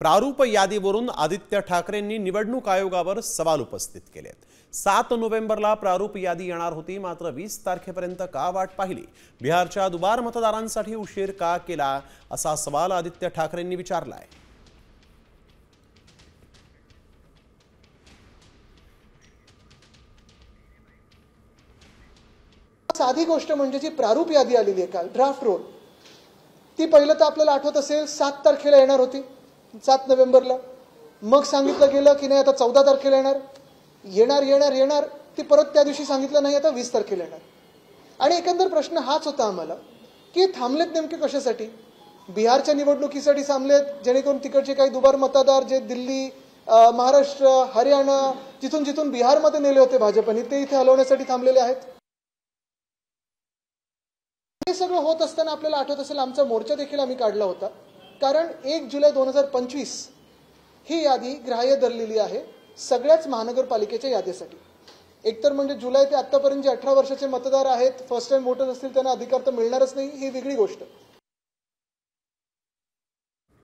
प्रारूप यादीवरून आदित्य ठाकरेंनी निवडणूक आयोगावर सवाल उपस्थित केलेत। 7 नोव्हेंबरला प्रारूप यादी येणार होती, मात्र 20 तारखेपर्यंत का वाट पाहिली? बिहारच्या दुबार मतदारांसाठी उशीर का केला, असा सवाल आदित्य ठाकरेंनी विचारलाय। साधी गोष्ट म्हणजे जी प्रारूप यादी आलेली आहे काल ड्राफ्ट रोल, ती पहिलं तर आपल्याला आठवत असेल 7 तारखेला येणार होती, 7 नोव्हेंबरला। मग सांगितलं गेलं की नाही आता 14 तारखेला येणार, ती परत त्या दिवशी सांगितलं नाही आता 20 तारखेला येणार। आणि एकंदर प्रश्न हाच होता आम्हाला की थांबलेत नेमके कशासाठी? बिहारच्या निवडणुकीसाठी थांबलेत, जेणेकरून तिकडचे काही दुबार मतदार जे दिल्ली, महाराष्ट्र, हरियाणा, जिथून बिहारमध्ये नेले होते भाजपने, ते इथे हलवण्यासाठी थांबलेले आहेत। हे सगळं होत असताना आपल्याला आठवत असेल आमचा मोर्चा देखील आम्ही काढला होता, कारण 1 जुलै 2025 ही यादी ग्राह्य धरलेली आहे सगळ्याच महानगरपालिकेच्या यादीसाठी। एकतर म्हणजे जुलै ते आतापर्यंत जे 18 वर्षाचे मतदार आहेत, फर्स्ट टाइम वोटर्स असतील, त्यांना अधिकार तर मिळणारच नाही, ही वेगळी गोष्ट।